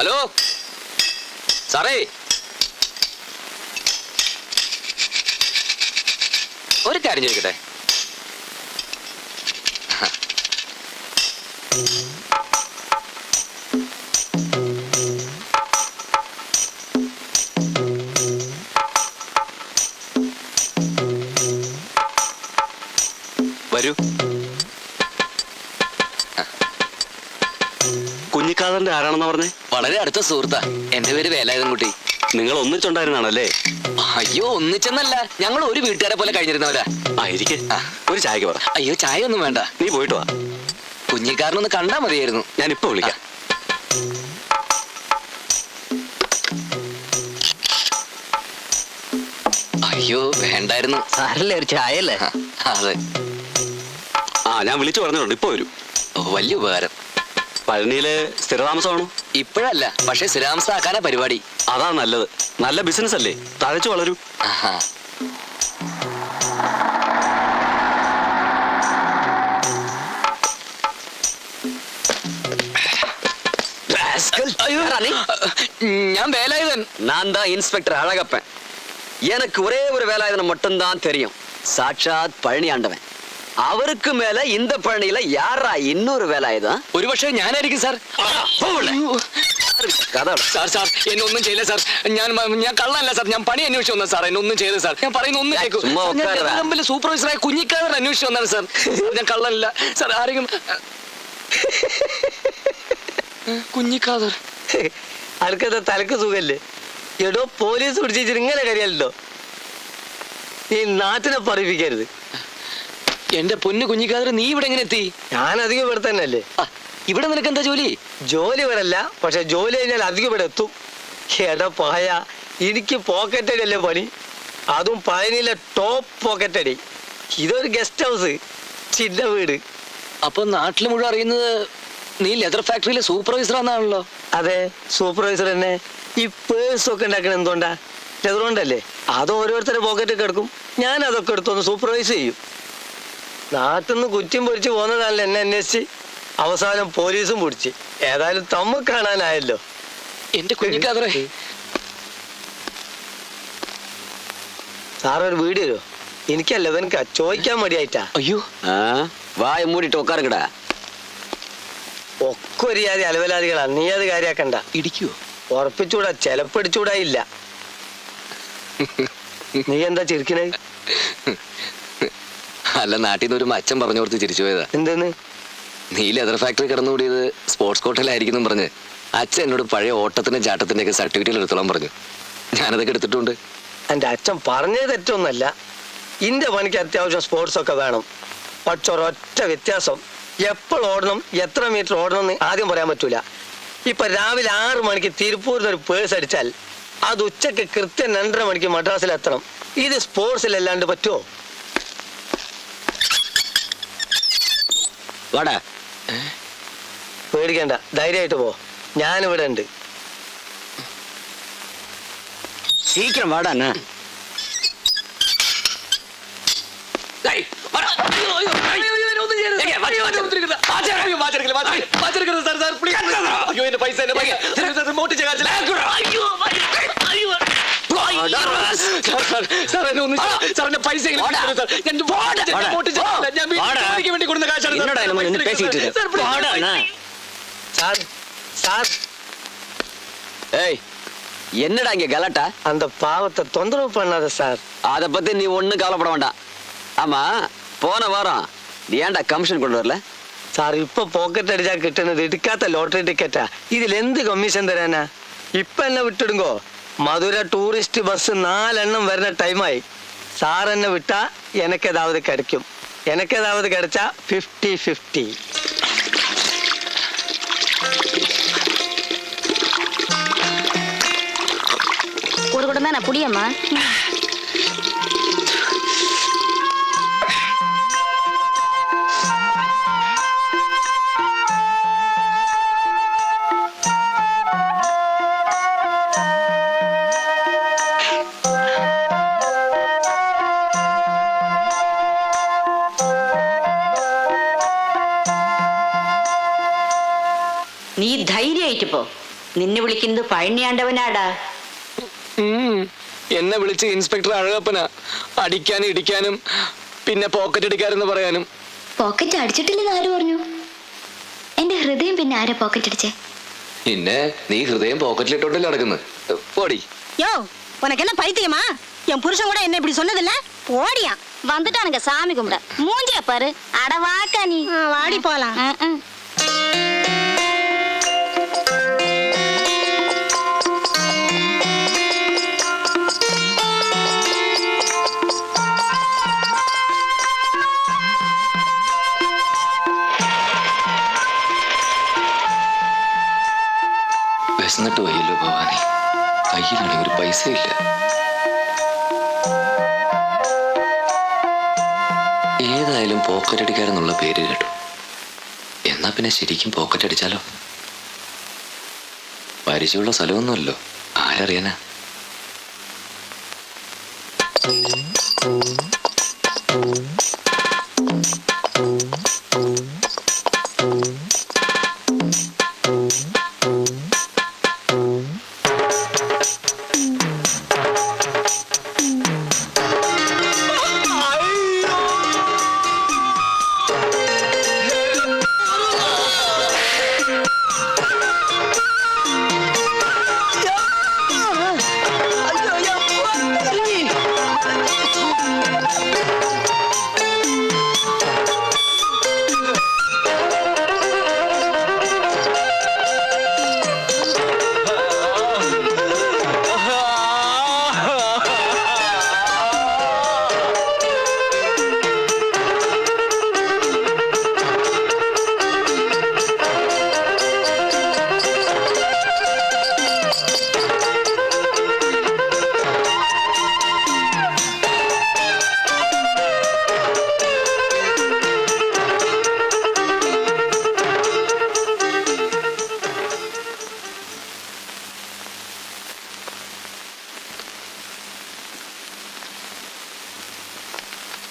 Hello സാറേ, ഒരു കാര്യം ചോദിക്കട്ടെ? വരൂ. കുഞ്ഞിക്കാതറിന്റെ ആരാണെന്ന് പറഞ്ഞേ? വളരെ അടുത്ത സുഹൃത്താ. എന്റെ പേര് വേലായുധൻ കുട്ടി. നിങ്ങൾ ഒന്നിച്ചുണ്ടായിരുന്നാണല്ലേ? അയ്യോ, ഒന്നിച്ചെന്നല്ല, ഞങ്ങൾ ഒരു വീട്ടുകാരെ പോലെ കഴിഞ്ഞിരുന്നവരാ. ഒരു ചായക്ക് പറ. അയ്യോ, ചായ ഒന്നും വേണ്ട, നീ പോയിട്ട് വാ. കുഞ്ഞിക്കാരനൊന്ന് കണ്ടാ മതിയായിരുന്നു. ഞാൻ ഇപ്പൊ വിളിക്കാം. അയ്യോ വേണ്ടായിരുന്നു. സാരല്ലേ, ഒരു ചായ അല്ലേ? അതെ. ഞാൻ വിളിച്ചു പറഞ്ഞിട്ടുണ്ട്, ഇപ്പൊ വരും. വലിയ ഉപകാരം. പഴനിയില് സ്ഥിരതാമസമാണോ? ഇപ്പോഴല്ല, പക്ഷെ സ്ഥിരാമസാക്കാനാ പരിപാടി. അതാ നല്ലത്. നല്ല ബിസിനസ് അല്ലേ, തഴച്ചു വളരൂ. ഞാൻ வேலாயுதன். நான் தான் இன்ஸ்பெக்டர் அழகப்பன். எனக்கு ஒரே ஒரு வேலாயுதனை மட்டும்தான் தெரியும். சாட்சாத் பழனி ஆண்டவன். அவருக்கு மேல இந்த பழனியில யாரா இன்னொரு வேலாயுதம்? ഒരു പക്ഷേ ഞാനായിരിക്കും സാർ. സാർ സാർ എന്നെ ഒന്നും ചെയ്യില്ല സാർ. ഞാൻ കള്ളല്ല സാർ. ഞാൻ പണി അന്വേഷിച്ചു വന്നത് സാർ. എന്നെ ഒന്നും ചെയ്ത് സാർ. ഞാൻ പറയുന്ന ഒന്നും കേൾക്കും. സൂപ്പർവൈസറായ കുഞ്ഞിക്കാരൻ അന്വേഷിച്ചു വന്നാണ് സാർ. ഞാൻ കള്ളല്ല സാർ. ആരെങ്കിലും കുഞ്ഞിക്കാതർ അനക്കത്തെ തലക്ക് സുഖല്ലേ? എടോ, പോലീസ് പിടിച്ചിട്ട് ഇങ്ങനെ കരിയല്ലോ. ഈ നാട്ടിനെ പറയിപ്പിക്കരുത്. എന്റെ പൊന്നു കുഞ്ഞിക്കാതർ, നീ ഇവിടെ എങ്ങനെ എത്തി? ഞാൻ അധികം ഇവിടെ തന്നെ അല്ലേ. ഇവിടെ നിനക്ക് എന്താ ജോലി? ജോലി ഇവിടെ അല്ല, പക്ഷെ ജോലി കഴിഞ്ഞാൽ അധികം ഇവിടെ എത്തും. എടാ പായ, എനിക്ക് പോക്കറ്റടി അല്ലേ പണി. അതും പഴനിയിലെ ടോപ്പ് പോക്കറ്റടി. ഇതൊരു ഗസ്റ്റ് ഹൗസ്, ചിന്ന വീട്. അപ്പൊ നാട്ടിൽ മുഴുവൻ അറിയുന്നത് നീ ലെതർ ഫാക്ടറിയിലെ സൂപ്പർവൈസർ ആണെന്നാണല്ലോ. അതെ, സൂപ്പർവൈസർ തന്നെ. ഈ പേഴ്സ് ഒക്കെ ഉണ്ടാക്കണ എന്തുകൊണ്ടാ? ലെതർ കൊണ്ടല്ലേ. അത് ഓരോരുത്തരുടെ പോക്കറ്റിൽ കിടക്കും. ഞാൻ അതൊക്കെ എടുത്തൊന്ന് സൂപ്പർവൈസ് ചെയ്യും. നാട്ടിൽ നിന്ന് കുറ്റിയും പൊരിച്ച് പോകുന്നതല്ല എന്നെ അന്വേഷിച്ച് അവസാനം പോലീസും പിടിച്ച്. ഏതായാലും തമ്മ കാണാനായല്ലോ. എന്റെ കുഞ്ഞിക്കാതറേ, സാറൊരു വീട് തരുമോ? എനിക്കല്ല, ഇവനക്കാ ചോദിക്കാൻ മടിയായിട്ടാ. അയ്യോ, வாய மூடிட்டு உட்காருங்கடா. ഒക്കെ ഒരു ജാതി അലവലാദികളാ. നീ അത് കാര്യാക്കണ്ട. ഇടിക്കുവോ? ഉറപ്പിച്ചൂടാ, ചെലപ്പടിച്ചൂടാ. ഇല്ല, നീ എന്താ ചിരിക്കണേ? അല്ല, നാട്ടിൽ നിന്ന് ഒരു അച്ഛൻ പറഞ്ഞു കൊടുത്ത് ചിരിച്ചു പോയതാ. എന്തെന്ന്? നീ ലെതർ ഫാക്ടറി കിടന്നുകൂടിയത് സ്പോർട്സ് കോട്ടയിലായിരിക്കും പറഞ്ഞ് അച്ഛൻ എന്നോട് പഴയ ഓട്ടത്തിന്റെ ചാട്ടത്തിന്റെ ഒക്കെ സർട്ടിഫിക്കറ്റ് എടുത്തോളാൻ പറഞ്ഞു. ഞാനതൊക്കെ എടുത്തിട്ടുണ്ട്. എന്റെ അച്ഛൻ പറഞ്ഞത് തെറ്റൊന്നല്ല. ഇന്റെ പണിക്ക് അത്യാവശ്യം സ്പോർട്സ് ഒക്കെ വേണം. പക്ഷെ ഒരൊറ്റ വ്യത്യാസം, എപ്പോൾ ഓടണം, എത്ര മീറ്റർ ഓടണം എന്ന് ആദ്യം പറയാൻ പറ്റൂല. ഇപ്പൊ രാവിലെ 6 മണിക്ക് തിരുപ്പൂരിൽ ഒരു പേഴ്സ് അടിച്ചാൽ അത് ഉച്ചക്ക് കൃത്യം 2:30 മണിക്ക് മദ്രാസിൽ എത്തണം. ഇത് സ്പോർട്സിലല്ലാണ്ട് പറ്റുമോ? வாடா. പേടിക്കണ്ട, ധൈര്യമായിട്ട് പോ. ഞാനിവിടെ ഉണ്ട്. சீக்கிரம் வாடா அண்ணா. என்னடா இங்க கலாட்டா? அந்த பாவத்தை தொந்தரவு பண்ணாத சார். அத பத்தி நீ ஒண்ணும் கவலைப்பட வேண்டாம். ஆமா, போன வாரம் நீ ஏன்டா கமிஷன் கொண்டு வரல? സാർ, ഇപ്പൊ പോക്കറ്റ് അടിച്ചാ കിട്ടുന്നത് എടുക്കാത്ത ലോട്ടറി ടിക്കറ്റാ. ഇതിൽ എന്ത് കമ്മീഷൻ തരാനാ? ഇപ്പൊ എന്നെ വിട്ടിടുങ്കോ. മധുര ടൂറിസ്റ്റ് ബസ് 4 എണ്ണം വരുന്ന ടൈമായി. സാർ എന്നെ വിട്ടാ എനക്കേതാവത് കിടക്കും. എനക്കേതാവത് കിടച്ചാ 50-50. ஒரு குடம் தான் நான் புடியம்மா. നീ ധൈര്യമായിട്ട് പോ. നിന്നെ വിളിക്കുന്നത് പഴനിയാണ്ടവനാടാ. എന്നെ വിളിച്ച് ഇൻസ്പെക്ടർ അഴകപ്പനാ. അടിക്കാനും ഇടിക്കാനും പിന്നെ പോക്കറ്റ് അടിക്കാരെന്ന് പറയാനും. പോക്കറ്റ് അടിച്ചിട്ടില്ലെന്ന് ആര് പറഞ്ഞു? എന്റെ ഹൃദയം പിന്നെ ആരാ പോക്കറ്റ് അടിച്ചേ? പിന്നെ നീ ഹൃദയം പോക്കറ്റിലിട്ടോണ്ടല്ലേ നടക്കുന്നത്. പോടി. யோ உனக்கு என்ன பைத்தியமா? என் புருஷன் கூட என்ன இப்படி சொன்னதில்ல? ஓடியா வந்துட்டானுங்க சாமி கும்பிட. மூஞ்சிய பாரு. அட வாக்கா நீ. வாடி போலாம். വിശന്നിട്ട് വയ്യല്ലോ ഭവാനി. കയ്യിലാണെങ്കിൽ ഒരു പൈസ ഇല്ല. ഏതായാലും പോക്കറ്റ് അടിക്കാരെന്നുള്ള പേര് കേട്ടു. എന്നാ പിന്നെ ശരിക്കും പോക്കറ്റ് അടിച്ചാലോ? പരിചയമുള്ള സ്ഥലമൊന്നുമല്ലോ, ആരറിയാനാ?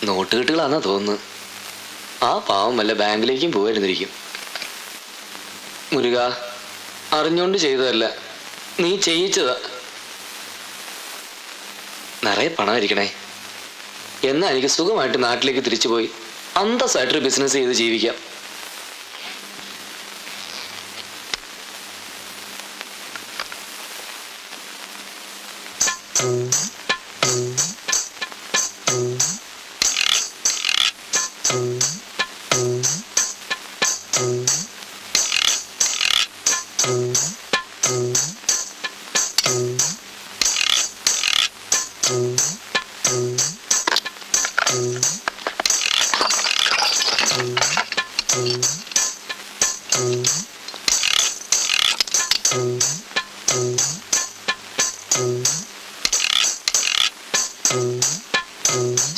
നോട്ടുകെട്ടുകളാന്നാ തോന്നുന്നു. ആ പാവം വല്ല ബാങ്കിലേക്കും പോയിരുന്നിരിക്കും. മുരുക, അറിഞ്ഞോണ്ട് ചെയ്തതല്ല, നീ ചെയ്യിച്ചതാ. നിറയെ പണമായിരിക്കണേ. എന്നാ എനിക്ക് സുഖമായിട്ട് നാട്ടിലേക്ക് തിരിച്ചു പോയി അന്തസ്സായിട്ടൊരു ബിസിനസ് ചെയ്ത് ജീവിക്കാം.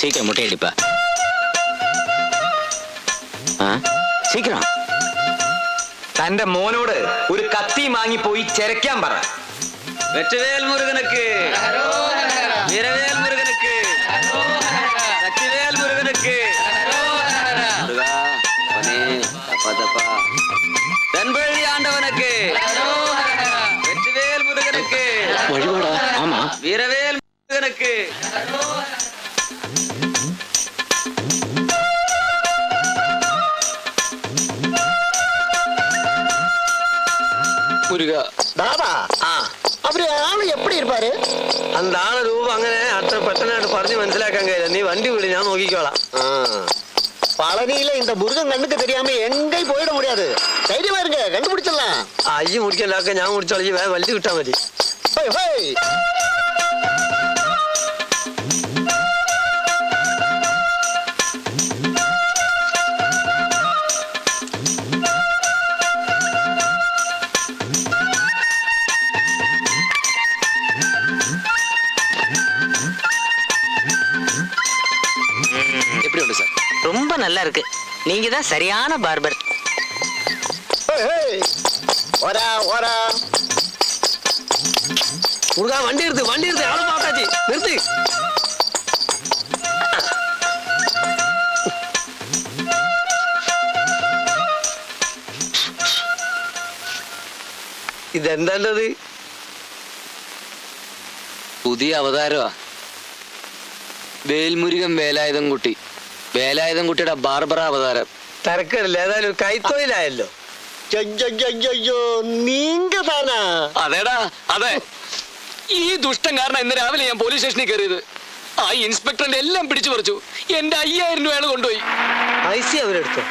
சீக்கிரம் முட்டை அடிப்பா. சீக்கிரம். തന്റെ മോനോട് ഒരു കത്തി വാങ്ങിപ്പോയി ചെരക്കാൻ പറ. வெற்றிவேல் முருகனுக்கு, வீரவேல் முருகனுக்கு, சக்திவேல் முருகனுக்கு, முருகா, அவனே, தப்பா தப்பா, தென்பழி ஆண்டவனுக்கு, வெற்றிவேல் முருகனுக்கு, വഴിപാടാ. ஆமா, வீரவேல் முருகனுக்கு. മുരുക, ദാദാ, അവര് ആള് എപ്പടി ഇരുപ്പാര്? அந்த ആള് രൂപം അങ്ങനെ അത്ര പെട്ടെന്നായിട്ട് പറഞ്ഞ് മനസ്സിലാക്കാൻ കഴിയില്ല. നീ വണ്ടി വിട്, ഞാൻ നോക്കിക്കോളാം. பழனியில இந்த முருகன் கண்ணுக்கு தெரியாம எங்கேயும் போயிட முடியாது. தைரியமா இருங்க, கண்டுபிடிச்சிடலாம். അയ്യ മുടിക്കണ്ടാക്ക, ഞാൻ മുടിച്ചോളി. വണ്ടി കിട്ടാൻ മതി. ஹோய், ஹோய். எப்படி உண்டு சார்? ரொம்ப நல்லா இருக்கு. நீங்க தான் சரியான பார்பர். ஹோய், ஹோய். ஓரா, ஓரா. മുരുകാ, വണ്ടി എടുത്ത്, വണ്ടി എടുത്ത്. ആള് പാട്ടാച്ചി നിർത്തി. ഇതെന്താണ്ടത്? പുതിയ അവതാരമാ. വേൽമുരുകൻ വേലായുധൻകുട്ടി. വേലായുധൻകുട്ടിയുടെ ബാർബറ അവതാരം. തരക്കടില്ല, ഏതായാലും കൈത്തൊഴിലായല്ലോ. ஐயோ நீங்க தானா? അതേടാ അതെ. ഈ ദുഷ്ടൻ കാരണം ഇന്ന് രാവിലെ ഞാൻ പോലീസ് സ്റ്റേഷനിൽ കയറിയത്. ആ ഇൻസ്പെക്ടറിന്റെ എല്ലാം പിടിച്ചു പറിച്ചു. എന്റെ 5000 രൂപയാണ് കൊണ്ടുപോയി. ഐസി അവരെടുത്തോ?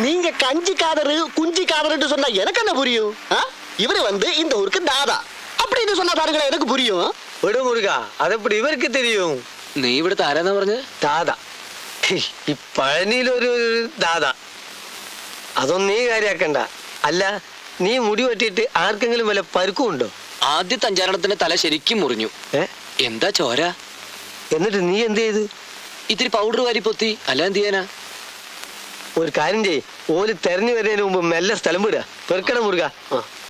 நீங்க கஞ்சி காதரு குஞ்சி காதருன்னு சொன்னா எனக்கு என்ன புரியும்? இவரு வந்து இந்த ஊருக்கு தாதா அப்படின்னு சொன்னா பாருங்களேன் எனக்கு புரியும். വിടു മുരുക, അതെപ്പടി ഇവർക്ക് തെരിയും? നീ ഇവിടുത്തെ ആരാന്നാ പറഞ്ഞത്? ദാദ. ഈ പഴനിയിലൊരു ദാദ. അതൊന്നും നീ കാര്യാക്കണ്ട. അല്ല, നീ മുടി വെട്ടിയിട്ട് ആർക്കെങ്കിലും വല്ല പരുക്കും ഉണ്ടോ? ആദ്യത്തെ 5 തല ശരിക്കും മുറിഞ്ഞു. എന്താ ചോര? എന്നിട്ട് നീ എന്ത് ചെയ്ത്? ഇത്തിരി പൗഡർ വാരി പൊത്തി. അല്ല എന്ത് ചെയ്യാനാ? ഒരു കാര്യം ചെയ്യ്, ഓല് തെരഞ്ഞു വരുന്നതിന് മുമ്പ് മെല്ലെ സ്ഥലം വിടുക. പെറുക്കട മുരുക.